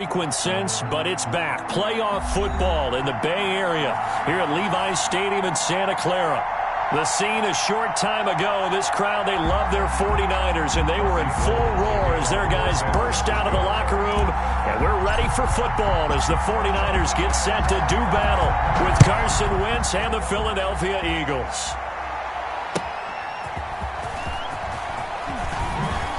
Frequent sense, but it's back. Playoff football in the Bay Area here at Levi's Stadium in Santa Clara. The scene a short time ago, this crowd, they loved their 49ers, and they were in full roar as their guys burst out of the locker room. And we're ready for football as the 49ers get set to do battle with Carson Wentz and the Philadelphia Eagles.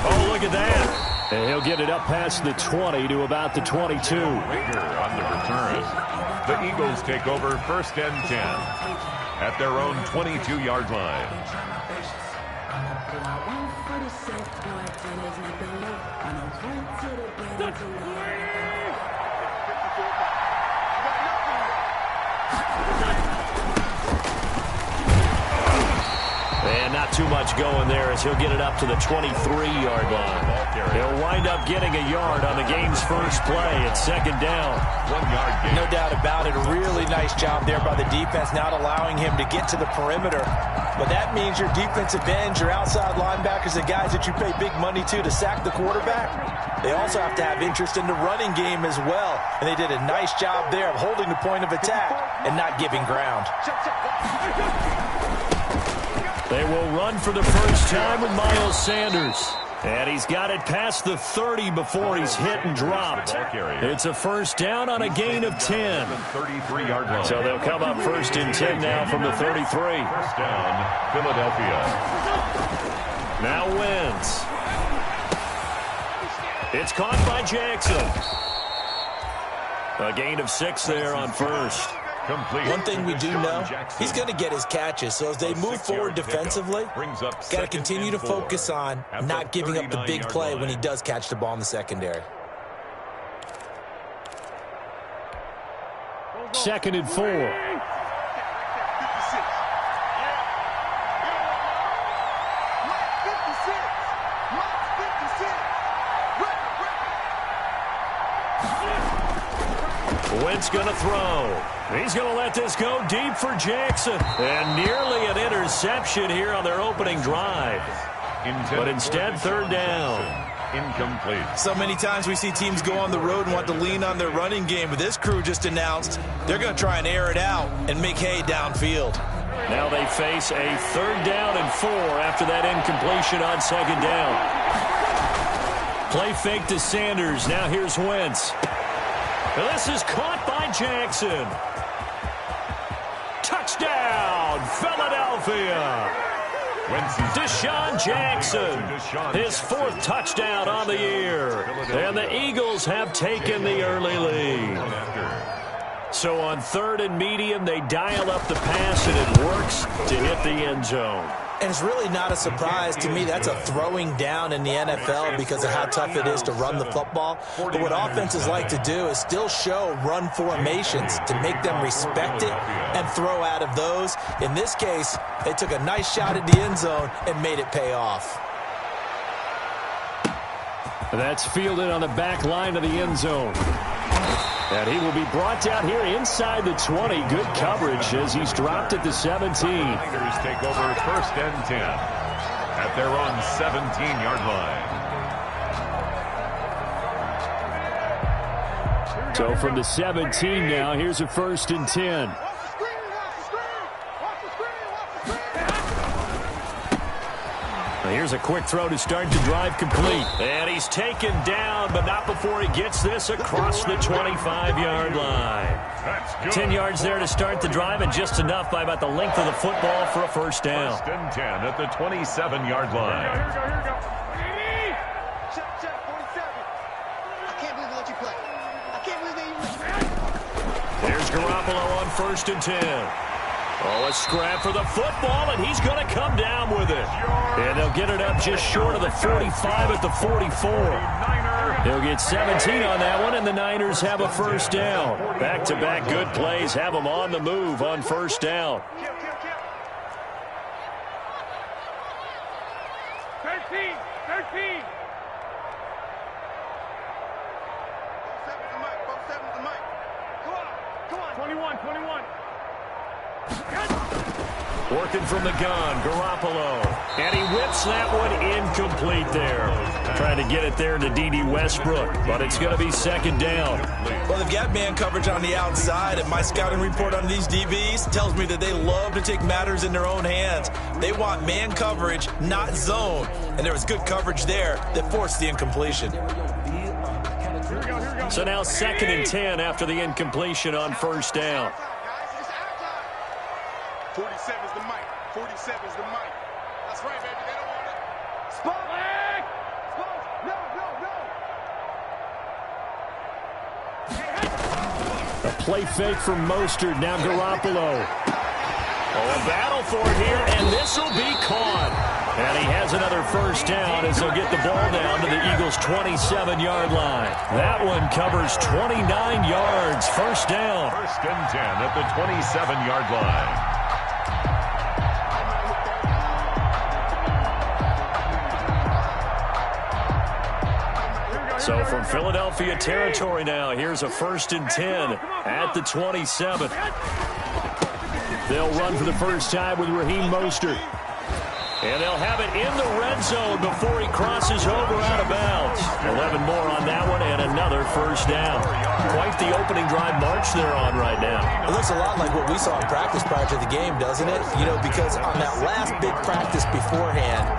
Oh, look at that. And he'll get it up past the 20 to about the 22. Later on the return, the Eagles take over 1st and 10 at their own 22-yard line. And not too much going there as he'll get it up to the 23-yard line. He'll wind up getting a yard on the game's first play at 2nd down. 1-yard gain. No doubt about it. A really nice job there by the defense, not allowing him to get to the perimeter. But that means your defensive ends, your outside linebackers, the guys that you pay big money to sack the quarterback, they also have to have interest in the running game as well. And they did a nice job there of holding the point of attack and not giving ground. They will run for the first time with Miles Sanders. And he's got it past the 30 before he's hit and dropped. It's a 1st down on a gain of 10. 33-yard line. So they'll come up 1st and 10 now from the 33. 1st down, Philadelphia. Now Wentz. It's caught by Jackson. A gain of 6 there on 1st. Complete. One thing we do know, he's going to get his catches. So as they move forward defensively, got to continue to focus on not giving up the big play when he does catch the ball in the secondary. 2nd and 4. Wentz going to throw. He's going to let this go deep for Jackson. And nearly an interception here on their opening drive. But instead, 3rd down. Incomplete. So many times we see teams go on the road and want to lean on their running game. But this crew just announced they're going to try and air it out and make hay downfield. Now they face a 3rd down and 4 after that incompletion on 2nd down. Play fake to Sanders. Now here's Wentz. This is caught by Jackson. Touchdown, Philadelphia. Deshaun Jackson, his 4th touchdown on the year. And the Eagles have taken the early lead. So on 3rd and medium, they dial up the pass, and it works to hit the end zone. And it's really not a surprise to me. That's a throwing down in the NFL because of how tough it is to run the football. But what offenses like to do is still show run formations to make them respect it and throw out of those. In this case, they took a nice shot at the end zone and made it pay off. That's fielded on the back line of the end zone. And he will be brought down here inside the 20. Good coverage as he's dropped at the 17. Tigers take over 1st and 10 at their own 17-yard line. So from the 17 now, here's a 1st and 10. Here's a quick throw to start the drive complete. And he's taken down, but not before he gets this across the 25-yard line. 10 yards there to start the drive, and just enough by about the length of the football for a 1st down. 1st and 10 at the 27-yard line. Here we go. Ready? Check, 47. I can't believe they let you play. I can't believe they even let you play. There's Garoppolo on 1st and 10. Oh, a scrap for the football, and he's going to come down with it. And they'll get it up just short of the 45 at the 44. He'll get 17 on that one, and the Niners have a 1st down. Back-to-back good plays have them on the move on 1st down. 13. 21. Working from the gun, Garoppolo. And he whips that one incomplete there. Trying to get it there to D.D. Westbrook, but it's going to be second down. Well, they've got man coverage on the outside, and my scouting report on these DBs tells me that they love to take matters in their own hands. They want man coverage, not zone. And there was good coverage there that forced the incompletion. So now 2nd and 10 after the incompletion on first down. 47 is the mic. 47 is the mic. That's right, baby. They don't want it. Spot. No. A play fake from Mostert. Now Garoppolo. Oh, a battle for it here, and this will be caught. And he has another first down as they'll get the ball down to the Eagles' 27-yard line. That one covers 29 yards. First down. 1st and 10 at the 27-yard line. So from Philadelphia territory now, here's a 1st and 10 at the 27. They'll run for the first time with Raheem Mostert. And they'll have it in the red zone before he crosses over out of bounds. 11 more on that one and another first down. Quite the opening drive march they're on right now. It looks a lot like what we saw in practice prior to the game, doesn't it? You know, because on that last big practice beforehand,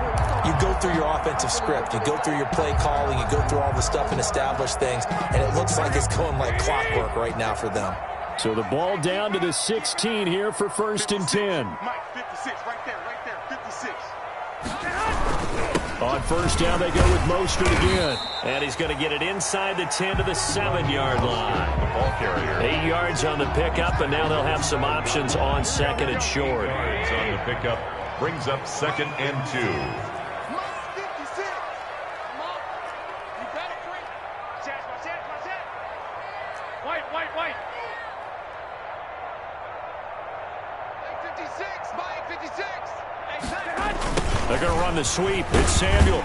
you go through your offensive script. You go through your play calling. You go through all the stuff and establish things. And it looks like it's going like clockwork right now for them. So the ball down to the 16 here for 1st and 10. Mike, 56, right there, 56. On first down, they go with Mostert again. And he's going to get it inside the 10 to the 7-yard line. The ball carrier. 8 yards on the pickup, and now they'll have some options on 2nd and short. 8 yards on the pickup brings up 2nd and 2. White. 56, Mike, 56. They're going to run the sweep. It's Samuel.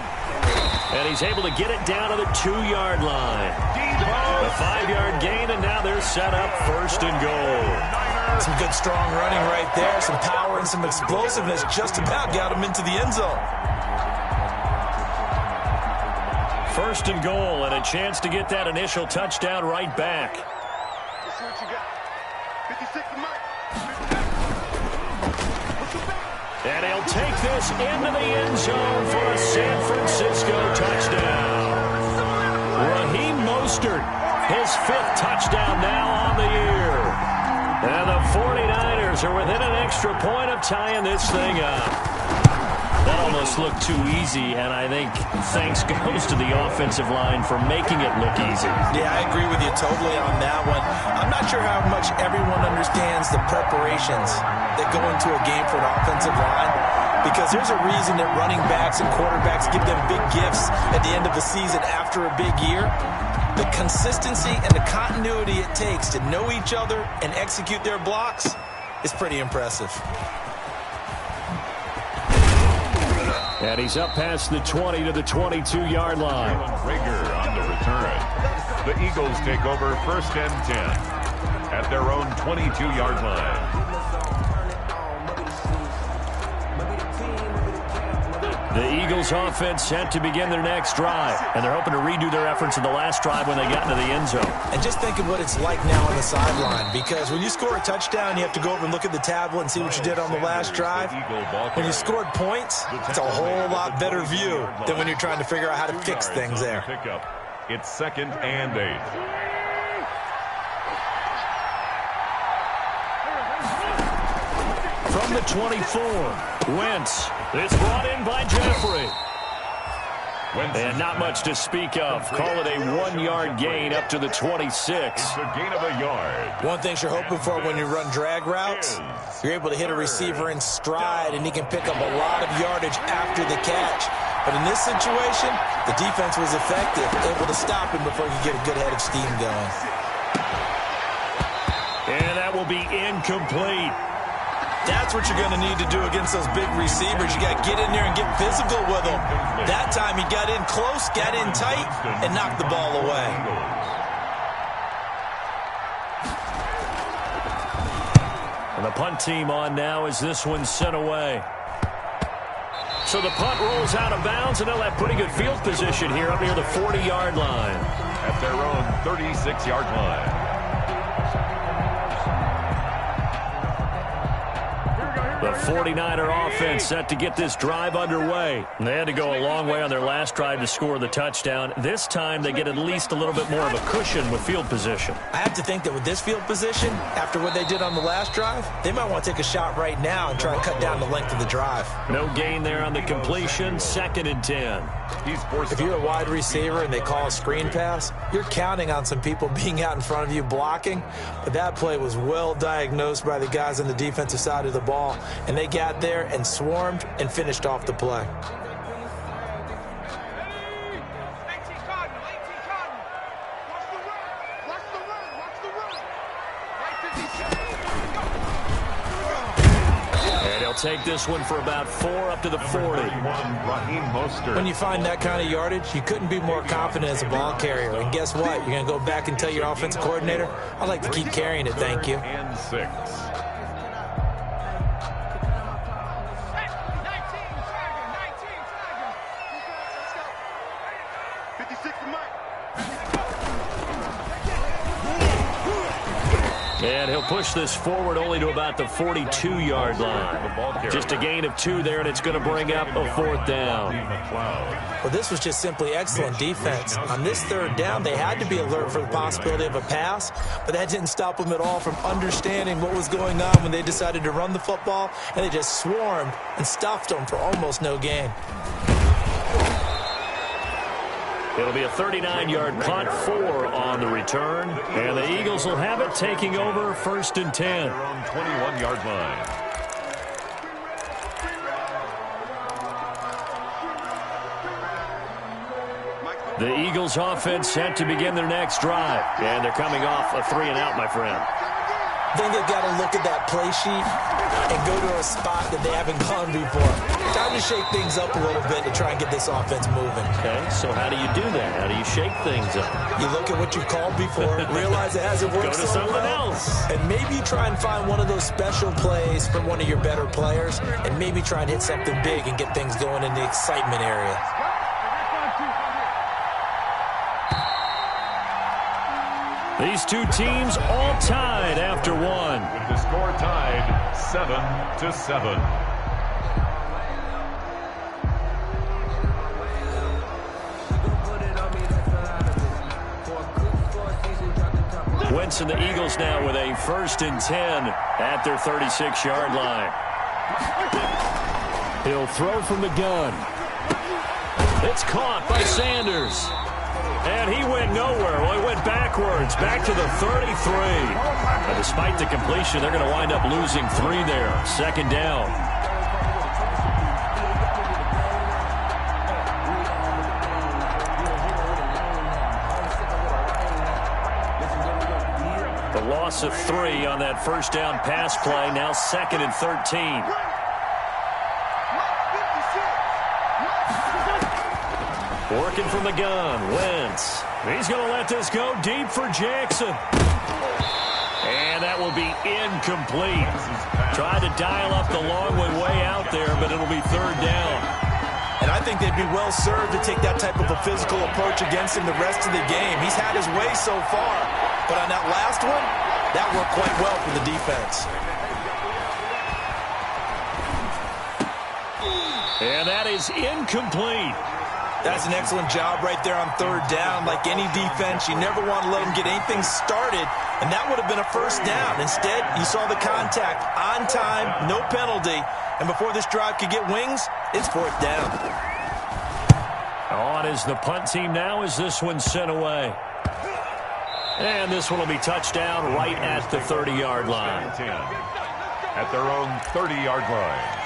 And he's able to get it down to the 2-yard line. A 5-yard gain, and now they're set up 1st and goal. Some good strong running right there. Some power and some explosiveness. Just about got him into the end zone. 1st and goal, and a chance to get that initial touchdown right back. Let's see what you got. 56 to Mike. And he'll take this into the end zone for a San Francisco touchdown. Raheem Mostert, his 5th touchdown now on the year. And the 49ers are within an extra point of tying this thing up. That almost looked too easy, and I think thanks goes to the offensive line for making it look easy. Yeah, I agree with you totally on that one. I'm not sure how much everyone understands the preparations that go into a game for an offensive line, because there's a reason that running backs and quarterbacks give them big gifts at the end of the season after a big year. The consistency and the continuity it takes to know each other and execute their blocks is pretty impressive. And he's up past the 20 to the 22-yard line. Rager on the return. The Eagles take over 1st and 10 at their own 22-yard line. The Eagles offense set to begin their next drive, and they're hoping to redo their efforts in the last drive when they got into the end zone. And just think of what it's like now on the sideline, because when you score a touchdown, you have to go over and look at the tablet and see what you did on the last drive. When you scored points, it's a whole lot better view than when you're trying to figure out how to fix things there. It's 2nd and 8. From the 24, Wentz. It's brought in by Jeffrey. And not much to speak of. Call it a 1-yard gain up to the 26. It's a gain of a yard. One thing you're hoping for when you run drag routes, you're able to hit a receiver in stride, and he can pick up a lot of yardage after the catch. But in this situation, the defense was effective, able to stop him before he could get a good head of steam going. And that will be incomplete. That's what you're going to need to do against those big receivers. You got to get in there and get physical with them. That time he got in close, got in tight, and knocked the ball away. And the punt team on now as this one's sent away. So the punt rolls out of bounds, and they'll have pretty good field position here up near the 40-yard line. At their own 36-yard line. The 49er offense set to get this drive underway. They had to go a long way on their last drive to score the touchdown. This time they get at least a little bit more of a cushion with field position. I have to think that with this field position, after what they did on the last drive, they might want to take a shot right now and try to cut down the length of the drive. No gain there on the completion. 2nd and 10. If you're a wide receiver and they call a screen pass, you're counting on some people being out in front of you blocking. But that play was well diagnosed by the guys on the defensive side of the ball. And they got there and swarmed and finished off the play. And he'll take this one for about 4 up to the 40. When you find that kind of yardage, you couldn't be more confident as a ball carrier. And guess what? You're going to go back and tell your offensive coordinator, I'd like to keep carrying it, thank you. And 6. And he'll push this forward only to about the 42-yard line. Just a gain of 2 there, and it's going to bring up a 4th down. Well, this was just simply excellent defense. On this 3rd down, they had to be alert for the possibility of a pass, but that didn't stop them at all from understanding what was going on when they decided to run the football, and they just swarmed and stuffed them for almost no gain. It'll be a 39-yard punt, 4 on the return. And the Eagles will have it, taking over 1st and 10. On 21-yard line. The Eagles offense set to begin their next drive. And they're coming off a 3-and-out, my friend. I think they've got to look at that play sheet and go to a spot that they haven't gone before. Time to shake things up a little bit to try and get this offense moving. Okay, so how do you do that? How do you shake things up? You look at what you've called before, realize it hasn't worked Go to so something well, else. and maybe try and find one of those special plays from one of your better players, and maybe try and hit something big and get things going in the excitement area. These two teams all tied after 1. With the score tied 7-7. Wentz and the Eagles now with a 1st and 10 at their 36-yard line. He'll throw from the gun. It's caught by Sanders. And he went nowhere. Well, he went backwards, back to the 33. But despite the completion, they're going to wind up losing 3 there. 2nd down. The loss of 3 on that 1st down pass play. Now 2nd and 13. Working from the gun, Wentz. He's going to let this go deep for Jackson. And that will be incomplete. Tried to dial up the long one way out there, but it'll be 3rd down. And I think they'd be well served to take that type of a physical approach against him the rest of the game. He's had his way so far, but on that last one, that worked quite well for the defense. And that is incomplete. That's an excellent job right there on 3rd down. Like any defense, you never want to let them get anything started, and that would have been a 1st down. Instead, you saw the contact on time, no penalty, and before this drive could get wings, it's 4th down. On is the punt team now as this one's sent away. And this one will be touchdown right at the 30-yard line. At their own 30-yard line.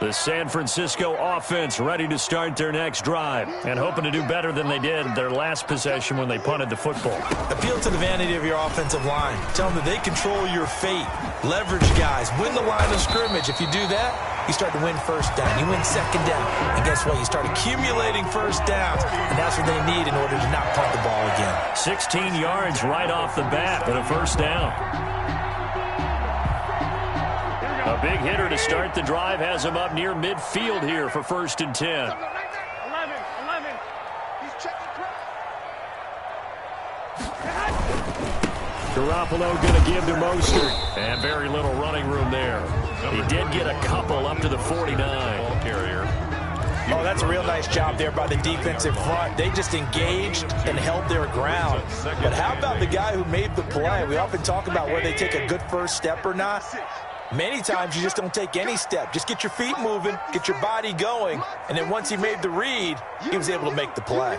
The San Francisco offense ready to start their next drive and hoping to do better than they did their last possession when they punted the football. Appeal to the vanity of your offensive line. Tell them that they control your fate. Leverage guys. Win the line of scrimmage. If you do that, you start to win first down. You win second down. And guess what? You start accumulating first downs. And that's what they need in order to not punt the ball again. 16 yards right off the bat and a first down. A big hitter to start the drive has him up near midfield here for 1st and 10. 11. He's checking Garoppolo going to give to Mostert. And very little running room there. He did get a couple up to the 49. Ball carrier. Oh, that's a real nice job there by the defensive front. They just engaged and held their ground. But how about the guy who made the play? We often talk about whether they take a good first step or not. Many times you just don't take any step. Just get your feet moving, get your body going, and then once he made the read, he was able to make the play.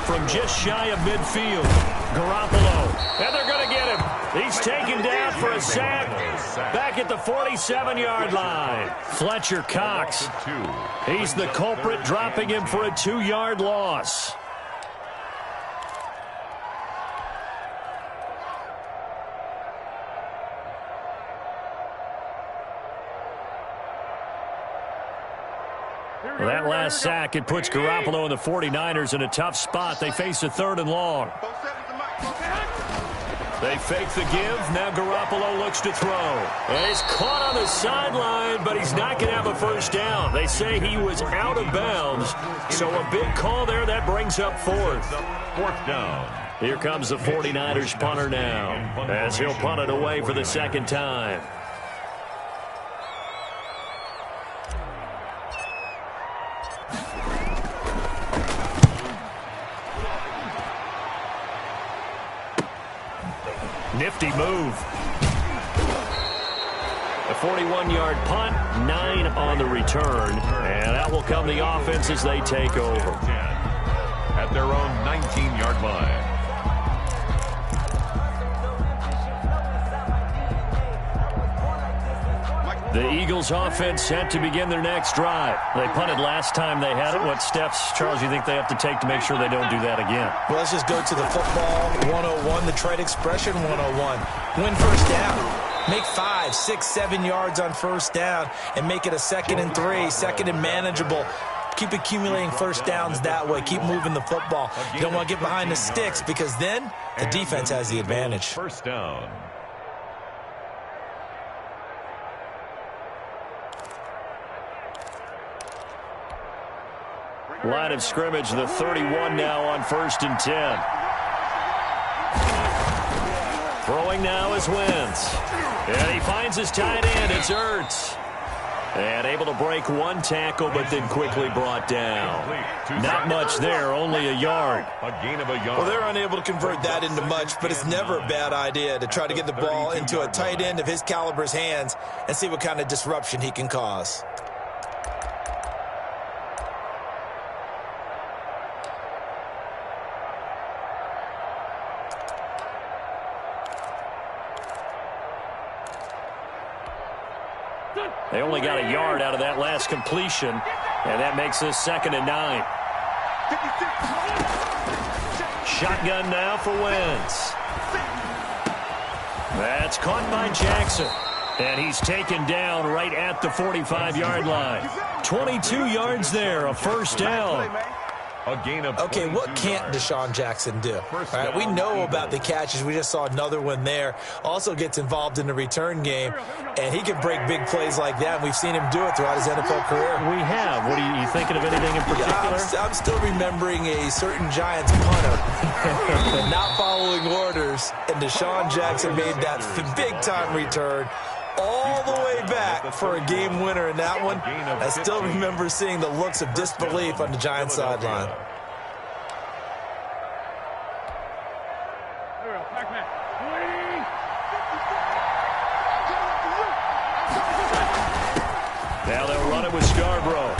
From just shy of midfield, Garoppolo. And they're going to get him. He's taken down for a sack back at the 47-yard line. Fletcher Cox. He's the culprit, dropping him for a 2-yard loss. Well, that last sack, it puts Garoppolo and the 49ers in a tough spot. They face a 3rd and long. They fake the give. Now Garoppolo looks to throw. And he's caught on the sideline, but he's not going to have a first down. They say he was out of bounds. So a big call there. That brings up 4th. 4th down. Here comes the 49ers punter now, as he'll punt it away for the 2nd time. Nifty move. A 41-yard punt, 9 on the return, and that will come the offense as they take over. At their own 19-yard line. The Eagles offense set to begin their next drive. They punted last time they had it. What steps, Charles, you think they have to take to make sure they don't do that again? Well, let's just go to the football 101, the trade expression 101. Win first down. Make 5, 6, 7 yards on first down and make it a 2nd and 3, 2nd and manageable. Keep accumulating first downs that way. Keep moving the football. You don't want to get behind the sticks because then the defense has the advantage. First down. Line of scrimmage, the 31 now on 1st and 10. Throwing now is Wentz. And he finds his tight end. It's Ertz. And able to break one tackle, but then quickly brought down. Not much there, only a yard. A gain of a yard. Well, they're unable to convert that into much, but it's never a bad idea to try to get the ball into a tight end of his caliber's hands and see what kind of disruption he can cause. They only got a yard out of that last completion, and that makes this 2nd and 9. Shotgun now for Wentz. That's caught by Jackson, and he's taken down right at the 45-yard line. 22 yards there, a first down. A gain of Okay, what can't Deshaun Jackson do? All right, we know about the catches. We just saw another one there. Also gets involved in the return game, and he can break big plays like that. And we've seen him do it throughout his NFL career. We have. What are you thinking of anything in particular? I'm still remembering a certain Giants punter not following orders, and Deshaun Jackson made that big-time return all the way back for a game winner in that one. I still remember seeing the looks of disbelief on the Giants sideline. Now they'll run it with Scarborough.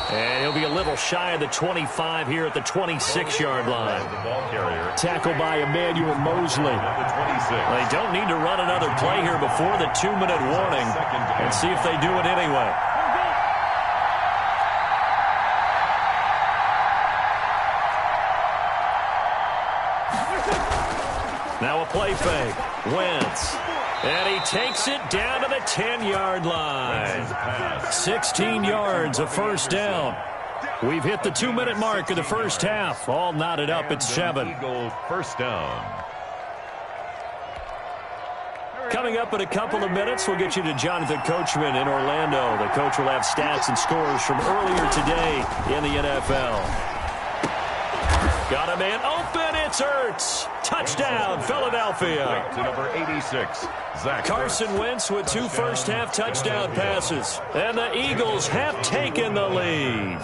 And he'll be a little shy of the 25 here at the 26-yard line. Tackled by Emmanuel Mosley. They don't need to run another play here before the 2-minute warning. And see if they do it anyway. Now a play fake. Wentz. And he takes it down to the 10-yard line. 16 yards, a first down. We've hit the 2-minute mark of the first half. All knotted up at 7. Eagle first down. Coming up in a couple of minutes, we'll get you to Jonathan Coachman in Orlando. The coach will have stats and scores from earlier today in the NFL. Got a man open. It's Ertz. Touchdown, Philadelphia. To number 86, Zach Carson Wentz with 2 first-half touchdown passes. And the Eagles have taken the lead.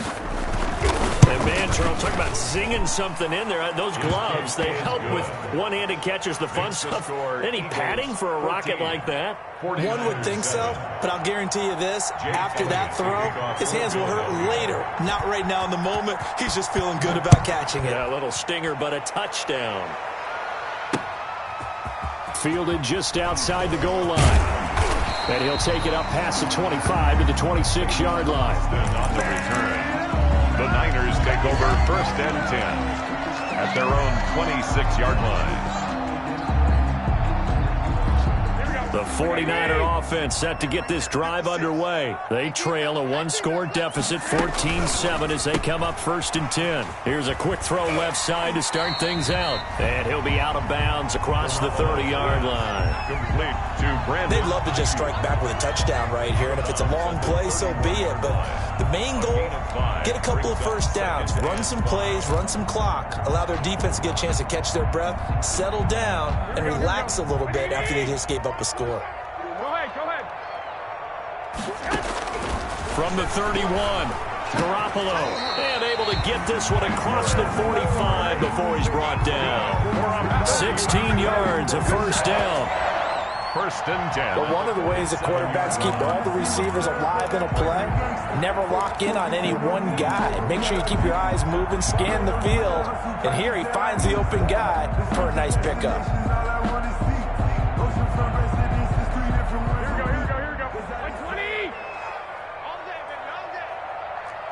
And man, Charles, talk about zinging something in there. Those gloves, they help with one-handed catches, the fun stuff. Any padding for a rocket like that? One would think so, but I'll guarantee you this. After that throw, his hands will hurt later. Not right now in the moment. He's just feeling good about catching it. Yeah, a little stinger, but a touchdown. Fielded just outside the goal line. And he'll take it up past the 25 to the 26-yard line. On the return. The Niners take over first and 10 at their own 26-yard line. The 49er offense set to get this drive underway. They trail a 1-score deficit, 14-7, as they come up first and 10. Here's a quick throw left side to start things out. And he'll be out of bounds across the 30-yard line. Complete to Brandon. They'd love to just strike back with a touchdown right here, and if it's a long play, so be it. But the main goal, get a couple of first downs, run some plays, run some clock, allow their defense to get a chance to catch their breath, settle down, and relax a little bit after they just gave up a score. Go ahead. From the 31, Garoppolo, and able to get this one across the 45 before he's brought down. 16 yards, a first down. First and 10. But one of the ways the quarterbacks keep all the receivers alive in a play, never lock in on any one guy. Make sure you keep your eyes moving, scan the field. And here he finds the open guy for a nice pickup. Here we go. 120. All day, baby, all day.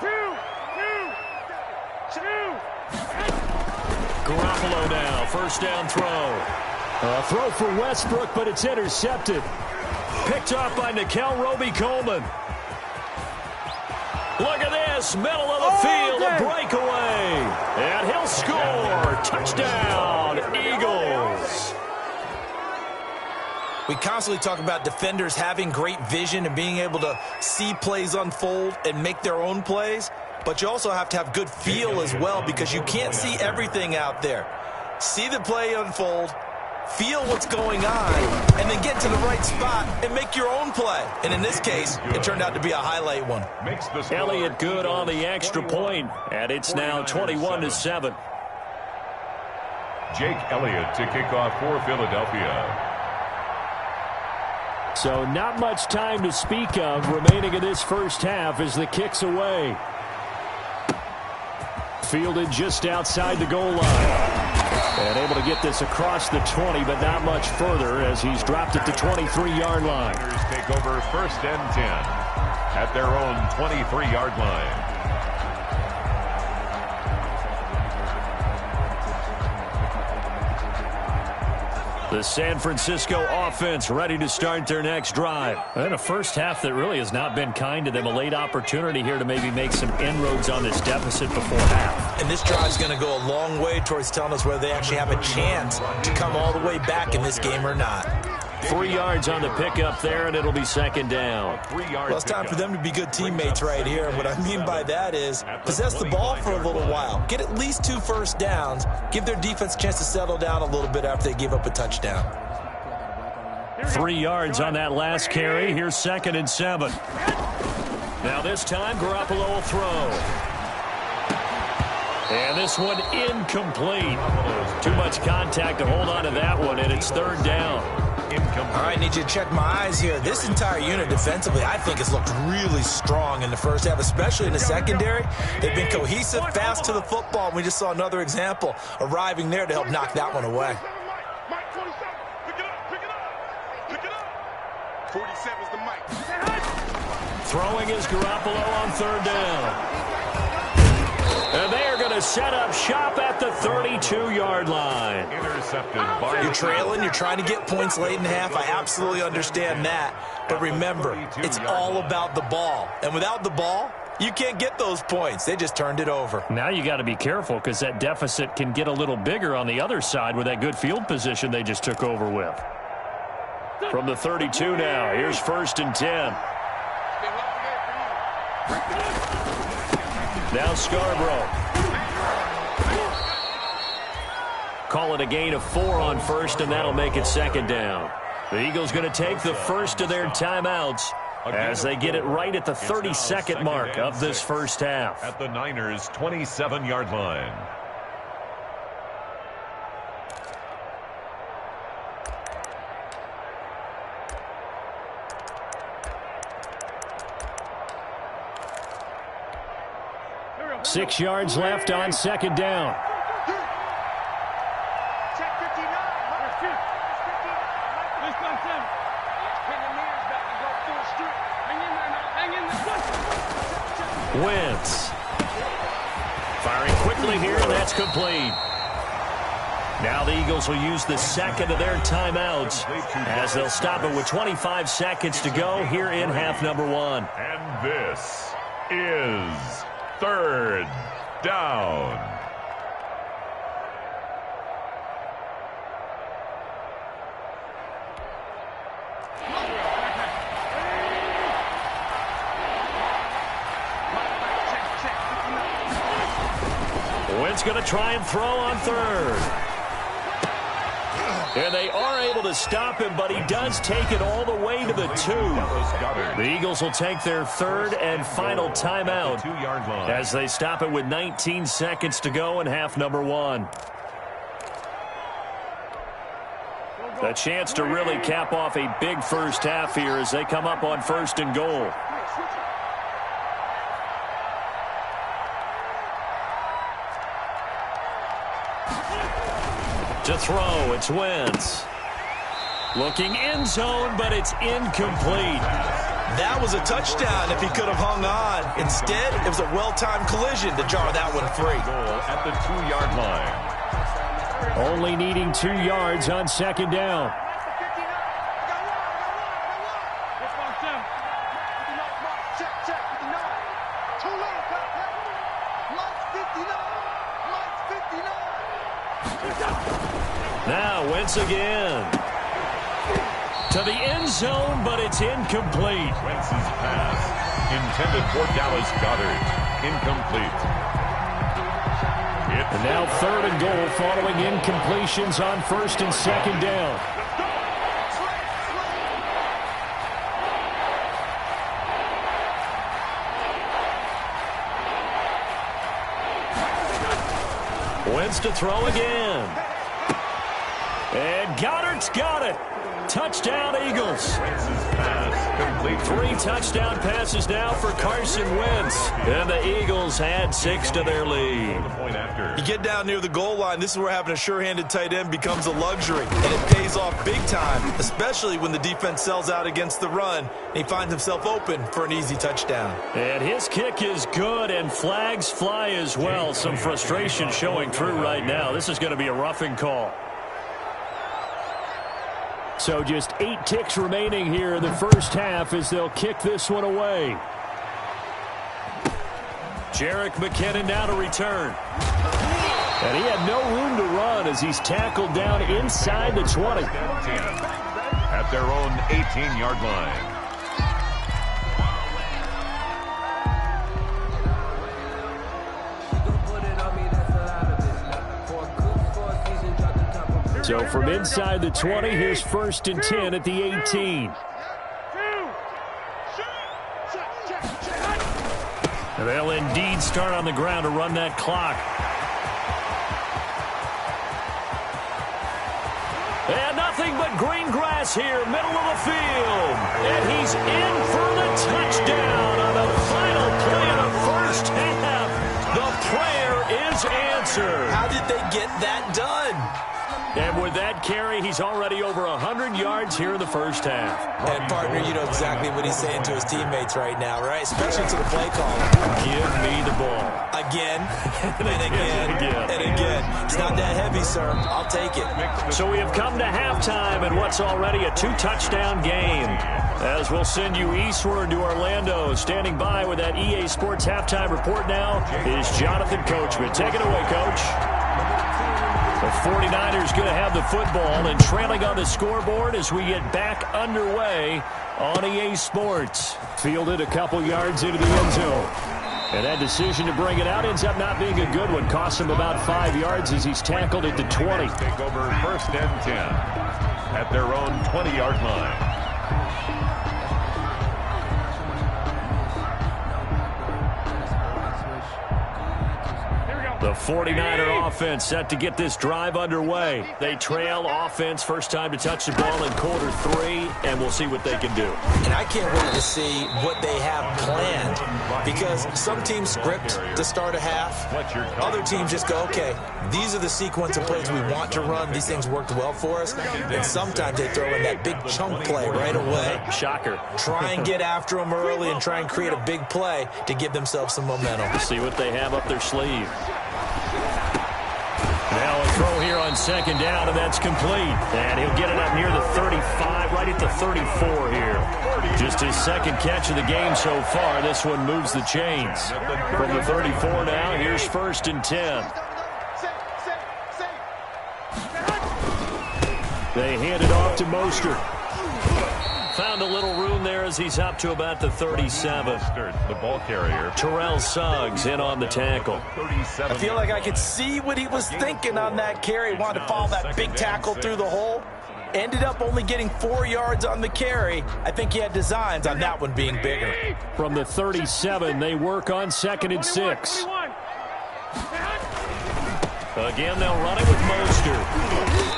Two. Garoppolo now, first down throw. A throw for Westbrook, but it's intercepted. Picked off by Nickel Roby-Coleman. Look at this, middle of the field, a breakaway. And he'll score. Touchdown, Eagles. We constantly talk about defenders having great vision and being able to see plays unfold and make their own plays. But you also have to have good feel as well, because you can't see everything out there. See the play unfold, feel what's going on, and then get to the right spot and make your own play. And in this case, it turned out to be a highlight one. Elliott good on the extra point, and it's now 21-7. Jake Elliott to kick off for Philadelphia. So not much time to speak of remaining in this first half as the kick's away. Fielded just outside the goal line. And able to get this across the 20, but not much further as he's dropped it to 23-yard line. Niners take over first and 10 at their own 23-yard line. The San Francisco offense ready to start their next drive. And a first half that really has not been kind to them. A late opportunity here to maybe make some inroads on this deficit before half. And this drive's going to go a long way towards telling us whether they actually have a chance to come all the way back in this game or not. 3 yards on the pickup there, and it'll be second down. Well, it's time for them to be good teammates right here. And what I mean by that is possess the ball for a little while. Get at least 2 first downs. Give their defense a chance to settle down a little bit after they give up a touchdown. 3 yards on that last carry. Here's second and 7. Now this time, Garoppolo will throw. And this one incomplete. Too much contact to hold on to that one, and it's third down. All right, need you to check my eyes here. This entire unit defensively, I think, has looked really strong in the first half, especially in the secondary. They've been cohesive, fast to the football. We just saw another example arriving there to help knock that one away. Mike 47, pick it up. 47's the mic. Throwing is Garoppolo on third down. And they are going to set up shop at the 32-yard line. Intercepted by... You're trailing, you're trying to get points late in half. I absolutely understand that. But remember, it's all about the ball. And without the ball, you can't get those points. They just turned it over. Now you got to be careful because that deficit can get a little bigger on the other side with that good field position they just took over with. From the 32 now, here's 1st and 10. Now Scarborough. Call it a gain of 4 on 1st, and that'll make it 2nd down. The Eagles going to take the first of their timeouts as they get it right at the 32nd mark of this first half. At the Niners' 27-yard line. Six yards left on 2nd down. Wentz. Firing quickly here, and that's complete. Now the Eagles will use the second of their timeouts as they'll stop it with 25 seconds to go here in half number 1. And this is 3rd down. Wentz going to try and throw on 3rd. And they are able to stop him, but he does take it all the way to the 2. The Eagles will take their 3rd and final timeout as they stop it with 19 seconds to go in half number 1. A chance to really cap off a big first half here as they come up on 1st and goal. To throw, it's Wentz. Looking end zone, but it's incomplete. That was a touchdown if he could have hung on. Instead, it was a well-timed collision to jar that one free. Goal at the 2-yard line. Only needing 2 yards on 2nd down. Now Wentz again. To the end zone, but it's incomplete. Wentz's pass intended for Dallas Goedert. Incomplete. And now 3rd and goal following incompletions on 1st and 2nd down. Wentz to throw again. And Goddard's got it. Touchdown, Eagles. Wentz's pass complete. 3 touchdown passes now for Carson Wentz. And the Eagles add 6 to their lead. You get down near the goal line, this is where having a sure-handed tight end becomes a luxury. And it pays off big time, especially when the defense sells out against the run. And he finds himself open for an easy touchdown. And his kick is good, and flags fly as well. Some frustration showing through right now. This is going to be a roughing call. So just 8 ticks remaining here in the first half as they'll kick this one away. Jerick McKinnon now to return. And he had no room to run as he's tackled down inside the 20. At their own 18-yard line. So from inside the 20, here's 1st and 10 at the 18. And they'll indeed start on the ground to run that clock. And nothing but green grass here, middle of the field. And he's in for the touchdown on the final play of the first half. The prayer is answered. How did they get that done? And with that carry, he's already over 100 yards here in the first half. And, partner, you know exactly what he's saying to his teammates right now, right? Especially to the play caller. Give me the ball. Again, and again, and again. It's not that heavy, sir. I'll take it. So we have come to halftime in what's already a 2-touchdown game. As we'll send you eastward to Orlando. Standing by with that EA Sports halftime report now is Jonathan Coachman. Take it away, Coach. The 49ers going to have the football and trailing on the scoreboard as we get back underway on EA Sports. Fielded a couple yards into the end zone. And that decision to bring it out ends up not being a good one. Cost him about 5 yards as he's tackled at the 20. Take over 1st and 10 at their own 20-yard line. The 49er offense set to get this drive underway. They trail offense, first time to touch the ball in quarter 3, and we'll see what they can do. And I can't wait to see what they have planned, because some teams script to start a half. Other teams just go, okay, these are the sequence of plays we want to run. These things worked well for us. And sometimes they throw in that big chunk play right away. Shocker. Try and get after them early and try and create a big play to give themselves some momentum. See what they have up their sleeve. Now a throw here on 2nd down, and that's complete. And he'll get it up near the 35, right at the 34 here. Just his 2nd catch of the game so far. This one moves the chains. From the 34 now, here's 1st and 10. They hand it off to Mostert. Found a little room there as he's up to about the 37. The ball carrier. Terrell Suggs in on the tackle. I feel like I could see what he was thinking on that carry. Wanted to follow that big tackle through the hole. Ended up only getting 4 yards on the carry. I think he had designs on that one being bigger. From the 37, they work on 2nd and 6. Again, they'll run it with Mostert.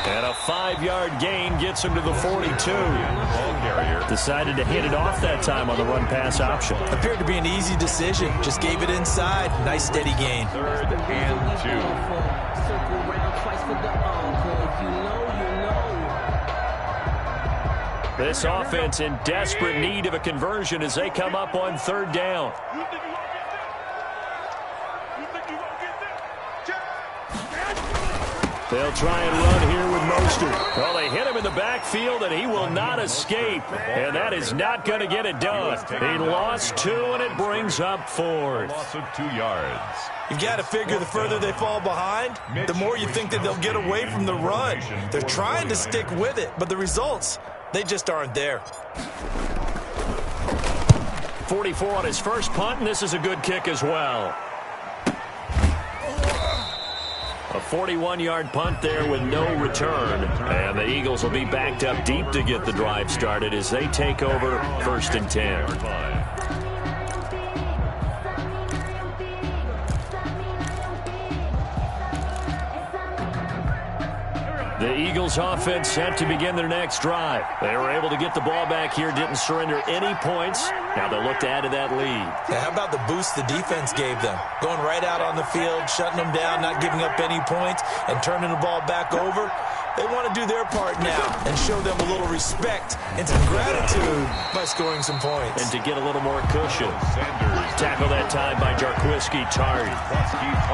And a 5-yard gain gets him to the 42. Ball carrier. Decided to hit it off that time on the run-pass option. Appeared to be an easy decision. Just gave it inside. Nice, steady gain. 3rd and 2. This offense in desperate need of a conversion as they come up on 3rd down. They'll try and run here with Mostert. Well, they hit him in the backfield, and he will not escape. And that is not going to get it done. He lost 2, and it brings up 4th. Loss of 2 yards. You've got to figure the further they fall behind, the more you think that they'll get away from the run. They're trying to stick with it, but the results, they just aren't there. 44 on his first punt, and this is a good kick as well. A 41-yard punt there with no return. And the Eagles will be backed up deep to get the drive started as they take over 1st and 10. The Eagles offense set to begin their next drive. They were able to get the ball back here, didn't surrender any points. Now they'll look to add to that lead. Yeah, how about the boost the defense gave them? Going right out on the field, shutting them down, not giving up any points, and turning the ball back over. They want to do their part now and show them a little respect and some gratitude by scoring some points. And to get a little more cushion. Tackle that time by Jarquiski Tart.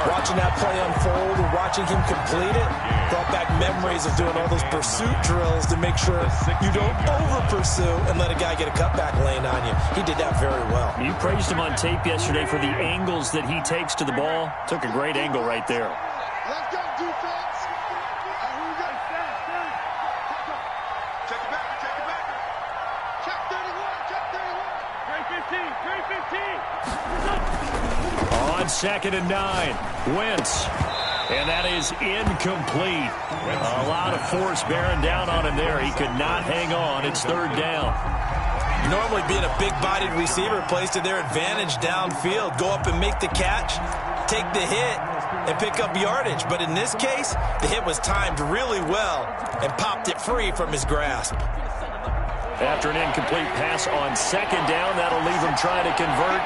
Watching that play unfold and watching him complete it brought back memories of doing all those pursuit drills to make sure you don't over-pursue and let a guy get a cutback lane on you. He did that very well. You praised him on tape yesterday for the angles that he takes to the ball. Took a great angle right there. Let's go, defense. Here we go. Check it back. Check 31. 315. On 2nd and 9, Wentz. And that is incomplete. A lot of force bearing down on him there. He could not hang on. It's 3rd down. Normally being a big-bodied receiver plays to their advantage downfield. Go up and make the catch, take the hit, and pick up yardage. But in this case, the hit was timed really well and popped it free from his grasp. After an incomplete pass on 2nd down, that'll leave him trying to convert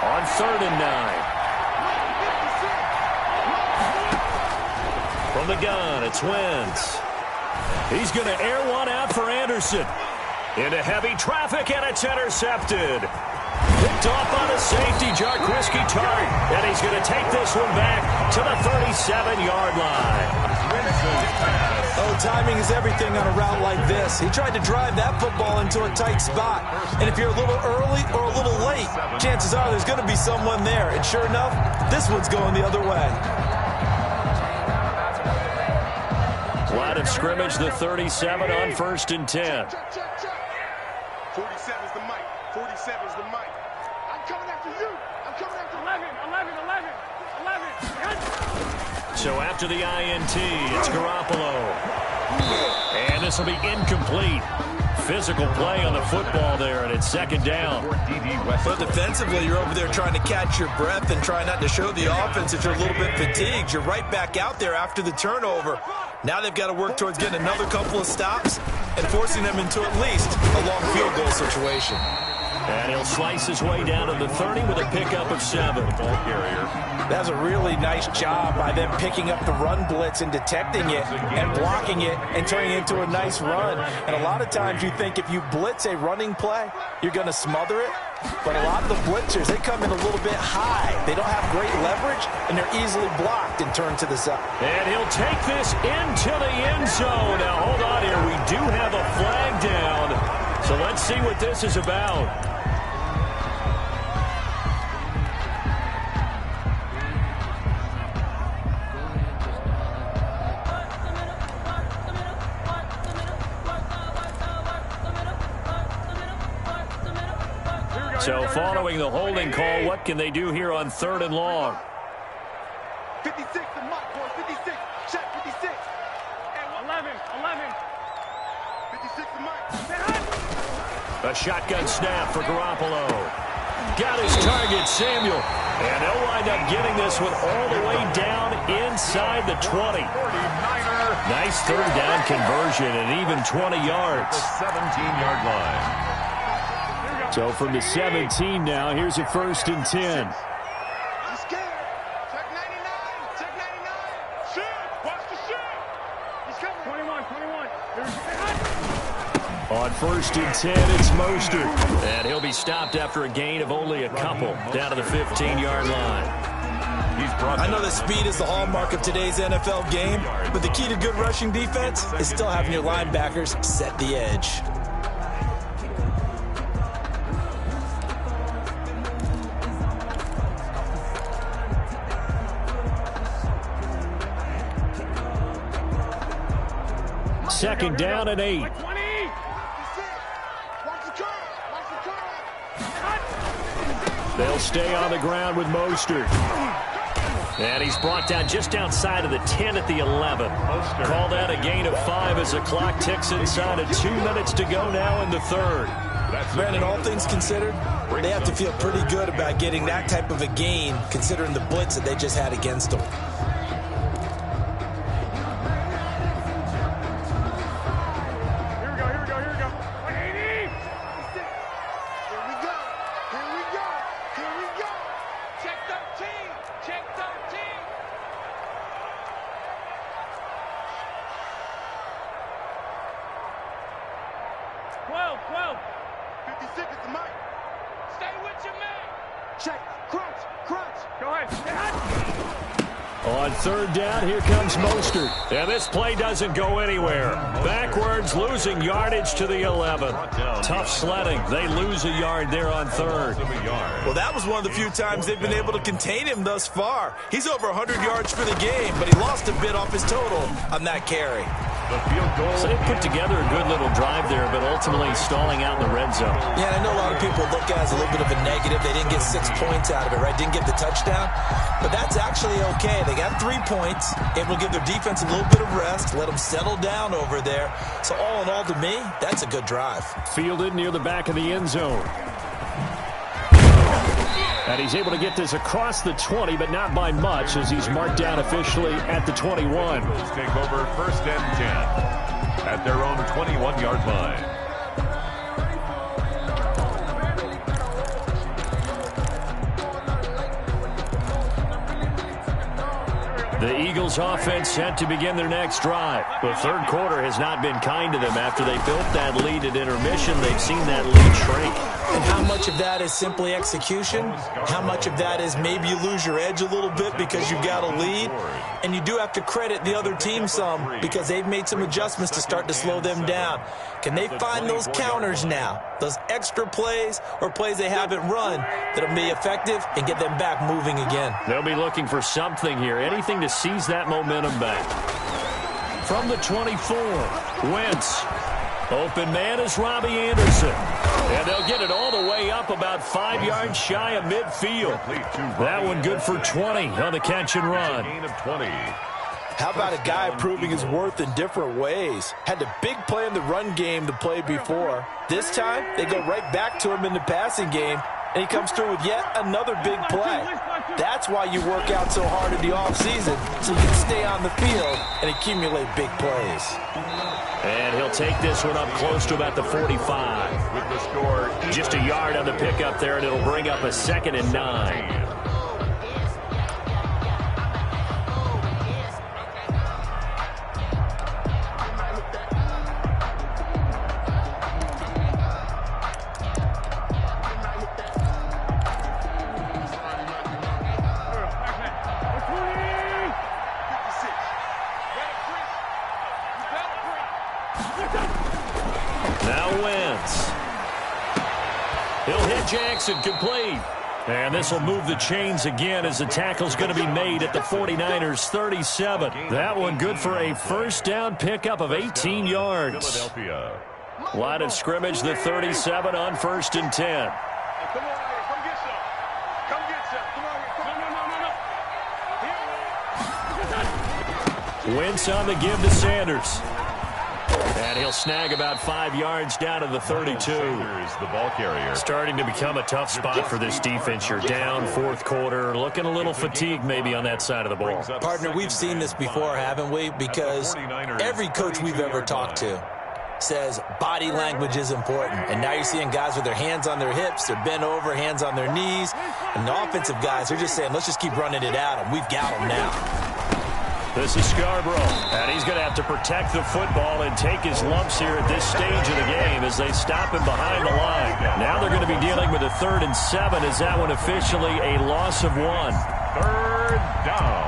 on 3rd and 9. From the gun, it's Wentz. He's going to air one out for Anderson. Into heavy traffic, and it's intercepted. Picked off on a safety, Jarquiski Tart. And he's going to take this one back to the 37-yard line. Oh, timing is everything on a route like this. He tried to drive that football into a tight spot. And if you're a little early or a little late, chances are there's going to be someone there. And sure enough, this one's going the other way. Line of scrimmage, the 37 on 1st and 10. 47's the mic. 47's the mic. I'm coming after you. I'm coming after 11. So after the INT, it's Garoppolo. And this will be incomplete. Physical play on the football there, and it's 2nd down. But defensively, you're over there trying to catch your breath and try not to show the offense that you're a little bit fatigued. You're right back out there after the turnover. Now they've got to work towards getting another couple of stops and forcing them into at least a long field goal situation. And he'll slice his way down to the 30 with a pickup of 7. Ball carrier. That's a really nice job by them picking up the run blitz and detecting it and blocking it and turning it into a nice run. And a lot of times you think if you blitz a running play, you're going to smother it. But a lot of the blitzers, they come in a little bit high. They don't have great leverage, and they're easily blocked and turned to the side. And he'll take this into the end zone. Now, hold on here. We do have a flag down. So let's see what this is about. So following the holding call, what can they do here on 3rd and long? 56, the mic, boys. 56. Check 56. And 11. 56, the mic. A shotgun snap for Garoppolo. Got his target, Samuel. And they'll wind up getting this one all the way down inside the 20. Nice 3rd down conversion and even 20 yards. The 17-yard line. So from the 17 now, here's a 1st and 10. He's scared. Check 99. Check 99. Shoot. Watch the shoot. He's coming. 21. On 1st and 10, it's Mostert. And he'll be stopped after a gain of only a couple down to the 15-yard line. I know that speed is the hallmark of today's NFL game, but the key to good rushing defense is still having your linebackers set the edge. Second down and 8. They'll stay on the ground with Mostert. And he's brought down just outside of the 10 at the 11. Called out a gain of 5 as the clock ticks inside of 2 minutes to go now in the 3rd. Brandon, all things considered, they have to feel pretty good about getting that type of a gain considering the blitz that they just had against them. On 3rd down, here comes Mostert. And this play doesn't go anywhere. Backwards, losing yardage to the 11. Tough sledding. They lose a yard there on 3rd. Well, that was one of the few times they've been able to contain him thus far. He's over 100 yards for the game, but he lost a bit off his total on that carry. The field goal. So they put together a good little drive there, but ultimately stalling out in the red zone. Yeah, I know a lot of people look at it as a little bit of a negative. They didn't get 6 points out of it, right? Didn't get the touchdown. But that's actually okay. They got 3 points. It will give their defense a little bit of rest, let them settle down over there. So all in all, to me, that's a good drive. Fielded near the back of the end zone. And he's able to get this across the 20, but not by much, as he's marked down officially at the 21. Eagles take over 1st and 10 at their own 21-yard line. The Eagles offense set to begin their next drive. The third quarter has not been kind to them. After they built that lead at intermission, they've seen that lead shrink. And how much of that is simply execution? How much of that is maybe you lose your edge a little bit because you've got a lead? And you do have to credit the other team some because they've made some adjustments to start to slow them down. Can they find those counters now, those extra plays or plays they haven't run that'll be effective and get them back moving again? They'll be looking for something here, anything to seize that momentum back. From the 24, Wentz. Open man is Robbie Anderson. And they'll get it all the way up about 5 yards shy of midfield. That one good for 20 on the catch and run. How about a guy proving his worth in different ways? Had a big play in the run game the play before. This time, they go right back to him in the passing game, and he comes through with yet another big play. That's why you work out so hard in the offseason, so you can stay on the field and accumulate big plays. And he'll take this one up close to about the 45. With the score, just a yard on the pickup there, and it'll bring up a 2nd and 9. Now Wentz. He'll hit Jackson, complete. And this will move the chains again as the tackle's going to be made at the 49ers 37. That one good for a first down pickup of 18 yards. Line of scrimmage, the 37 on 1st and 10. Wentz on the give to Sanders. And he'll snag about 5 yards down to the 32. The ball carrier. Starting to become a tough spot for this defense. You're down 4th quarter, looking a little fatigued maybe on that side of the ball. Partner, we've seen this before, haven't we? Because every coach we've ever talked to says body language is important. And now you're seeing guys with their hands on their hips, they're bent over, hands on their knees. And the offensive guys, they're just saying, let's just keep running it at them. We've got them now. This is Scarborough, and he's going to have to protect the football and take his lumps here at this stage of the game as they stop him behind the line. Now they're going to be dealing with a 3rd and 7. Is that one officially a loss of 1? 3rd down.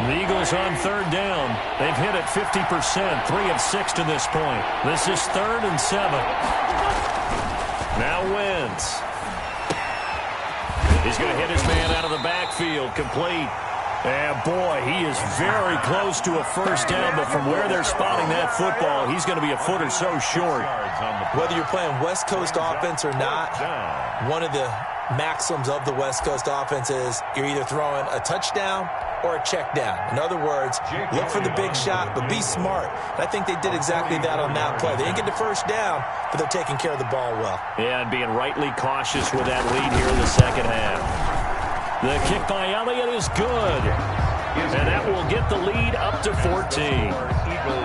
The Eagles on 3rd down. They've hit it 50%, 3 of 6 to this point. This is 3rd and 7. Now Wentz. He's going to hit his man out of the backfield, complete. And boy, he is very close to a first down, but from where they're spotting that football, he's going to be a foot or so short. Whether you're playing West Coast offense or not, one of the maxims of the West Coast offense is you're either throwing a touchdown or a check down. In other words, look for the big shot, but be smart. And I think they did exactly that on that play. They didn't get the first down, but they're taking care of the ball well. Yeah, and being rightly cautious with that lead here in the second half. The kick by Elliott is good. And that will get the lead up to 14.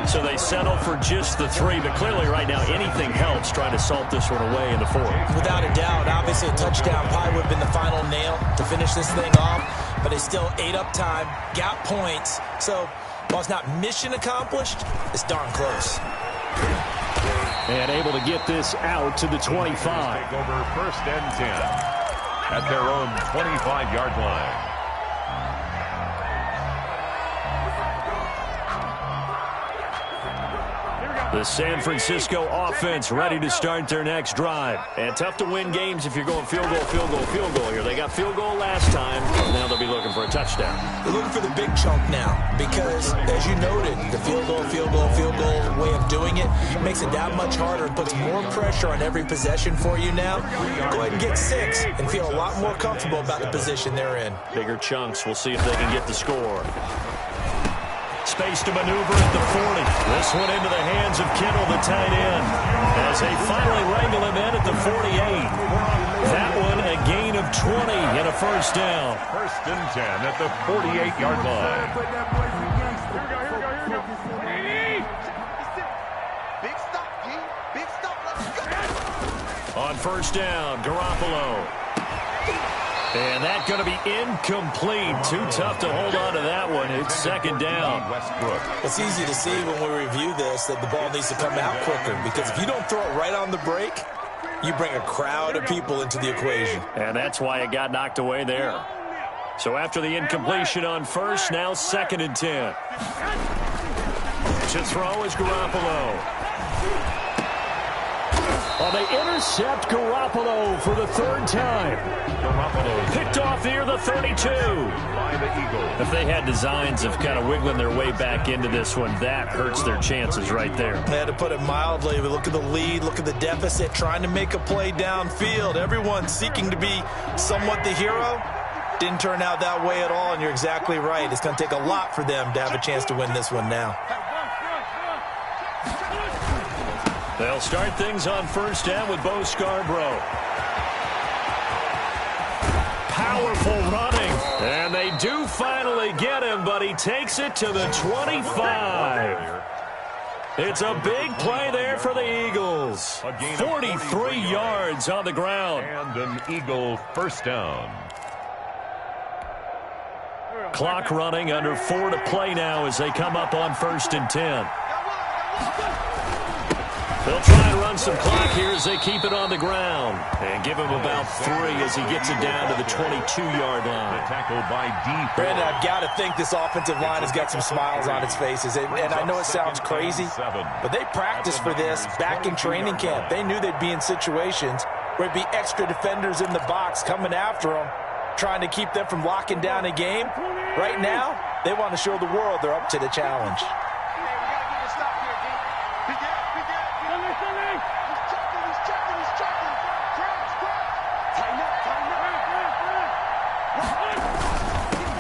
So they settle for just the 3, but clearly right now anything helps trying to salt this one away in the 4th. Without a doubt, obviously a touchdown probably would have been the final nail to finish this thing off, but they still ate up time, got points. So while it's not mission accomplished, it's darn close. And able to get this out to the 25. Take over 1st and 10 at their own 25-yard line. The San Francisco offense ready to start their next drive. And tough to win games if you're going field goal, field goal, field goal here. They got field goal last time. Now they'll be looking for a touchdown. They're looking for the big chunk now because, as you noted, the field goal way of doing it makes it that much harder and puts more pressure on every possession for you now. Go ahead and get 6 and feel a lot more comfortable about the position they're in. Bigger chunks. We'll see if they can get the score. Space to maneuver at the 40. This one into the hands of Kittle, the tight end, as they finally wrangle him in at the 48. That one a gain of 20 and a first down. 1st and 10 at the 48-yard line. Big stop, G. Big stop. Let's go. On first down, Garoppolo. And that's going to be incomplete. Too tough to hold on to that one. It's second down. Westbrook. It's easy to see when we review this that the ball needs to come out quicker, because if you don't throw it right on the break, you bring a crowd of people into the equation. And that's why it got knocked away there. So after the incompletion on first, now 2nd and 10. To throw is Garoppolo. Well, they intercept Garoppolo for the 3rd time. Garoppolo Picked off near the 32. by the Eagles. If they had designs of kind of wiggling their way back into this one, that hurts their chances right there. They had to put it mildly. We look at the lead, look at the deficit, trying to make a play downfield. Everyone seeking to be somewhat the hero. Didn't turn out that way at all, and you're exactly right. It's going to take a lot for them to have a chance to win this one now. They'll start things on first down with Bo Scarborough. Powerful running. And they do finally get him, but he takes it to the 25. It's a big play there for the Eagles. 43 yards on the ground. And an Eagle first down. Clock running, under 4 to play now as they come up on 1st and 10. They'll try and run some clock here as they keep it on the ground. And give him about 3 as he gets it down to the 22-yard line. Tackled by D. Brandon, I've got to think this offensive line has got some smiles on its faces. And I know it sounds crazy, but they practiced for this back in training camp. They knew they'd be in situations where it'd be extra defenders in the box coming after them, trying to keep them from locking down a game. Right now, they want to show the world they're up to the challenge.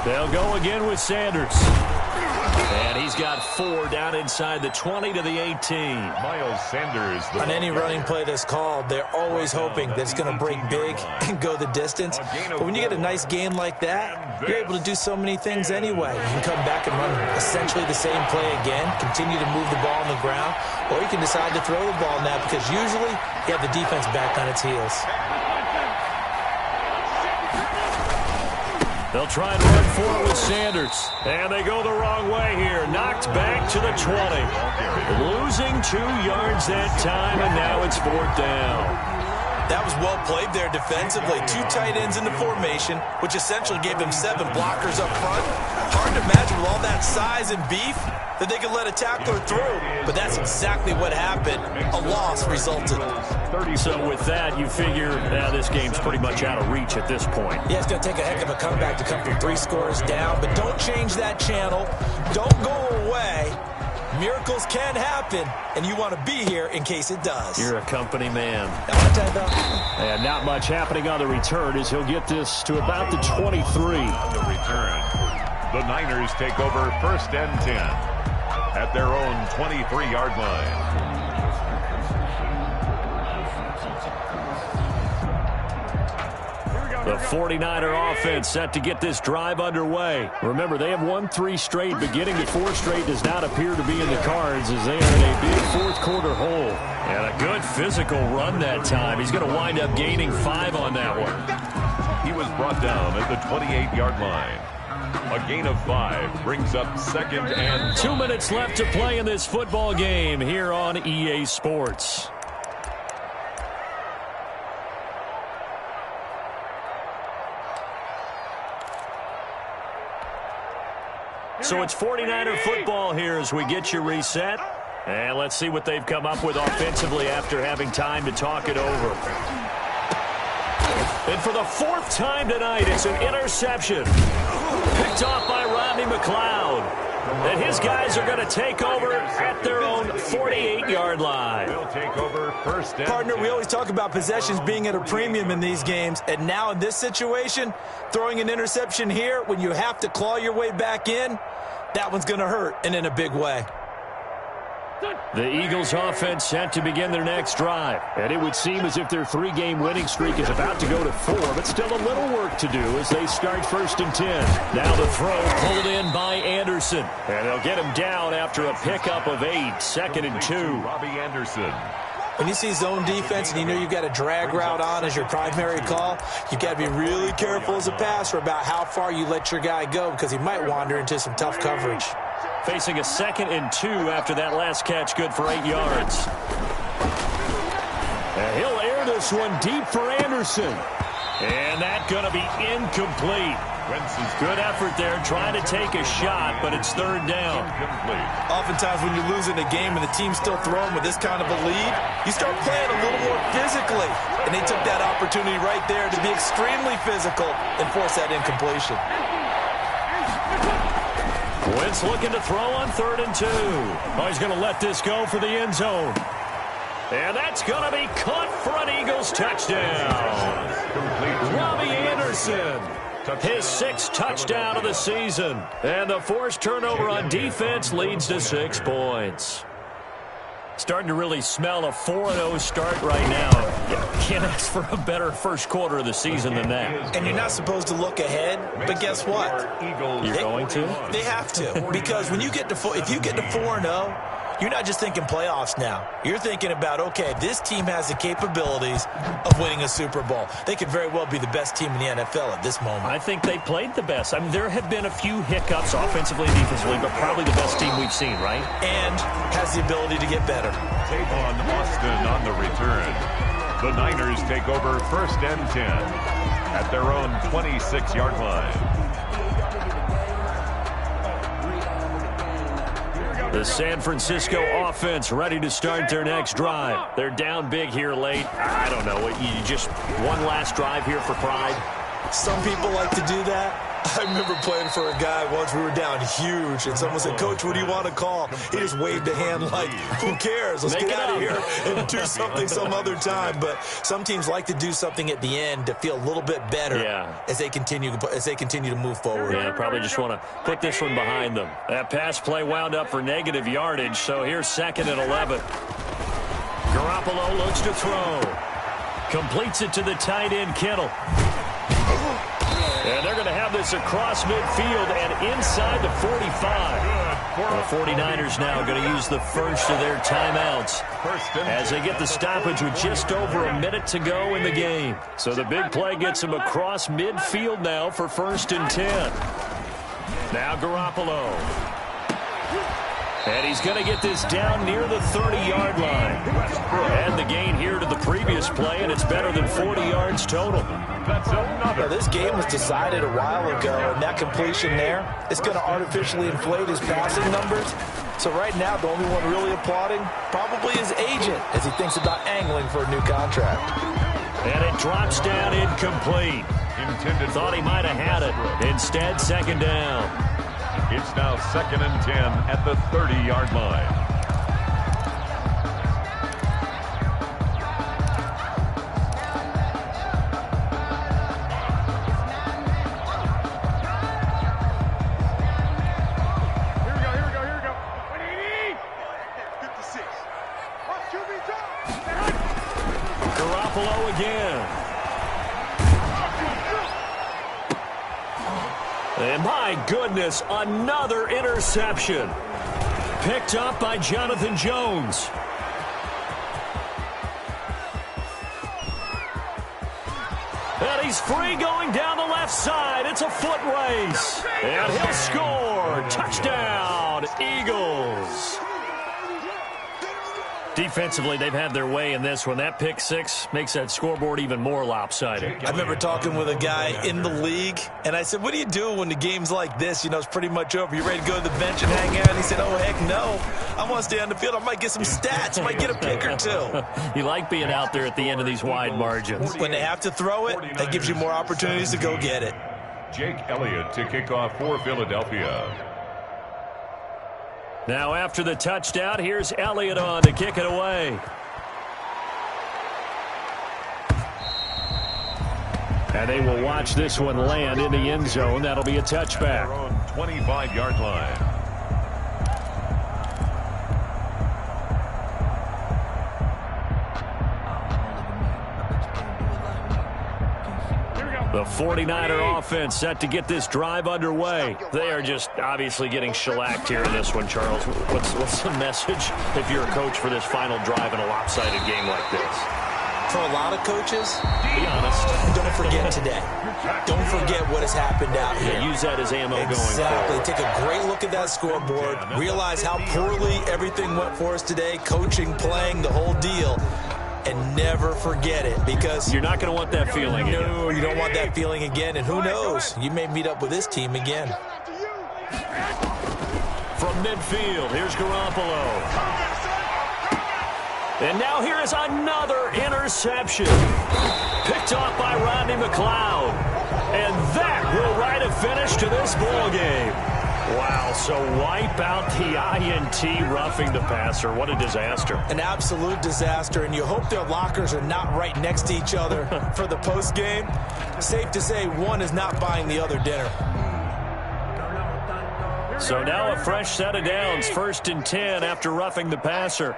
They'll go again with Sanders. And he's got 4 down inside the 20 to the 18. Miles Sanders. On any running play that's called, they're always hoping that it's going to break big and go the distance. But when you get a nice gain like that, you're able to do so many things anyway. You can come back and run essentially the same play again, continue to move the ball on the ground, or you can decide to throw the ball now because usually you have the defense back on its heels. They'll try and run for it with Sanders. And they go the wrong way here. Knocked back to the 20. Losing 2 yards that time, and now it's 4th down. That was well played there defensively. 2 tight ends in the formation, which essentially gave them 7 blockers up front. Hard to imagine with all that size and beef that they could let a tackler through. But that's exactly what happened. A loss resulted. So with that, you figure this game's pretty much out of reach at this point. Yeah, it's going to take a heck of a comeback to come from 3 scores down. But don't change that channel. Don't go away. Miracles can happen, and you want to be here in case it does. You're a company man. And not much happening on the return as he'll get this to about the 23. On the return, the Niners take over 1st and 10 at their own 23-yard line. The 49er offense set to get this drive underway. Remember, they have won 3 straight. Beginning the 4th straight does not appear to be in the cards as they are in a big 4th quarter hole. And a good physical run that time. He's going to wind up gaining 5 on that one. He was brought down at the 28-yard line. A gain of 5 brings up 2nd and 2 minutes left to play in this football game here on EA Sports. So it's 49er football here as we get you reset. And let's see what they've come up with offensively after having time to talk it over. And for the 4th time tonight, it's an interception. Picked off by Rodney McLeod. And his guys are going to take over at their own 48-yard line. They'll take over 1st and Partner, 10. we always talk about possessions being at a premium in these games. And now in this situation, throwing an interception here when you have to claw your way back in, that one's going to hurt, and in a big way. The Eagles offense set to begin their next drive. And it would seem as if their 3-game winning streak is about to go to 4, but still a little work to do as they start 1st and 10. Now the throw pulled in by Anderson. And they'll get him down after a pickup of 8, 2nd and 2. Robbie Anderson. When you see zone defense and you know you've got a drag route on as your primary call, you've got to be really careful as a passer about how far you let your guy go because he might wander into some tough coverage. Facing a 2nd and 2 after that last catch, good for 8 yards. And he'll air this one deep for Anderson. And that's going to be incomplete. Good effort there, trying to take a shot, but it's 3rd down. Oftentimes when you're losing a game and the team's still throwing with this kind of a lead, you start playing a little more physically. And they took that opportunity right there to be extremely physical and force that incompletion. Wentz looking to throw on 3rd and 2. Oh, he's going to let this go for the end zone. And that's going to be caught for an Eagles touchdown. Robbie Anderson, his 6th touchdown of the season. And the forced turnover on defense leads to 6 points. Starting to really smell a 4-0 start right now. Can't ask for a better first quarter of the season than that. And you're not supposed to look ahead, but guess what? You're going to? They have to. Because when you get to if you get to 4-0, you're not just thinking playoffs now. You're thinking about, okay, this team has the capabilities of winning a Super Bowl. They could very well be the best team in the NFL at this moment. I think they played the best. I mean, there have been a few hiccups offensively and defensively, but probably the best team we've seen, right? And has the ability to get better. Tavon Austin on the return. The Niners take over 1st and 10 at their own 26-yard line. The San Francisco offense ready to start their next drive. They're down big here late. I don't know. You just one last drive here for pride? Some people like to do that. I remember playing for a guy once. We were down huge, and someone said, "Coach, what do you want to call?" He just waved a hand like, "Who cares? Let's get out of here and do something some other time." But some teams like to do something at the end to feel a little bit better as they continue to move forward. Yeah, probably just want to put this one behind them. That pass play wound up for negative yardage, so here's 2nd and 11. Garoppolo looks to throw. Completes it to the tight end, Kittle. And they're going to have this across midfield and inside the 45. The 49ers now going to use the first of their timeouts as they get the stoppage with just over a minute to go in the game. So the big play gets them across midfield now for 1st and 10. Now Garoppolo. And he's going to get this down near the 30-yard line. And the gain here to the previous play, and it's better than 40 yards total. Now, this game was decided a while ago, and that completion there is going to artificially inflate his passing numbers. So right now, the only one really applauding probably his agent as he thinks about angling for a new contract. And it drops down incomplete. Thought he might have had it. Instead, 2nd down. It's now 2nd and 10 at the 30-yard line. Garoppolo again. And my goodness, another interception. Picked up by Jonathan Jones. And he's free going down the left side. It's a foot race. And he'll score. Touchdown, Eagles. Defensively, they've had their way in this one. That pick 6 makes that scoreboard even more lopsided. I remember talking with a guy in the league, and I said, "What do you do when the game's like this? You know, it's pretty much over. You ready to go to the bench and hang out?" And he said, "Oh, heck no. I want to stay on the field. I might get some stats. I might get a pick or two." You like being out there at the end of these wide margins. When they have to throw it, that gives you more opportunities to go get it. Jake Elliott to kick off for Philadelphia. Now after the touchdown, here's Elliott on to kick it away. And they will watch this one land in the end zone. That'll be a touchback. Their own 25-yard line. The 49er offense set to get this drive underway. They are just obviously getting shellacked here in this one, Charles. What's the message if you're a coach for this final drive in a lopsided game like this? For a lot of coaches, be honest. Don't forget today. Don't forget what has happened out here. Yeah, use that as ammo going forward. Exactly. Take a great look at that scoreboard. Realize how poorly everything went for us today. Coaching, playing, the whole deal. And never forget it, because you're not going to want that feeling again. No, you don't want that feeling again. And who knows? You may meet up with this team again. From midfield, here's Garoppolo. And now here is another interception. Picked off by Rodney McLeod. And that will write a finish to this ball game. Wow, so wipe out the INT roughing the passer. What a disaster. An absolute disaster, and you hope their lockers are not right next to each other for the postgame. Safe to say one is not buying the other dinner. So now a fresh set of downs, 1st and 10 after roughing the passer.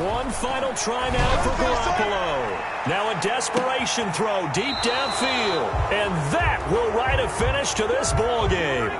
One final try now for Garoppolo. Now a desperation throw deep downfield. And that will write a finish to this ball game.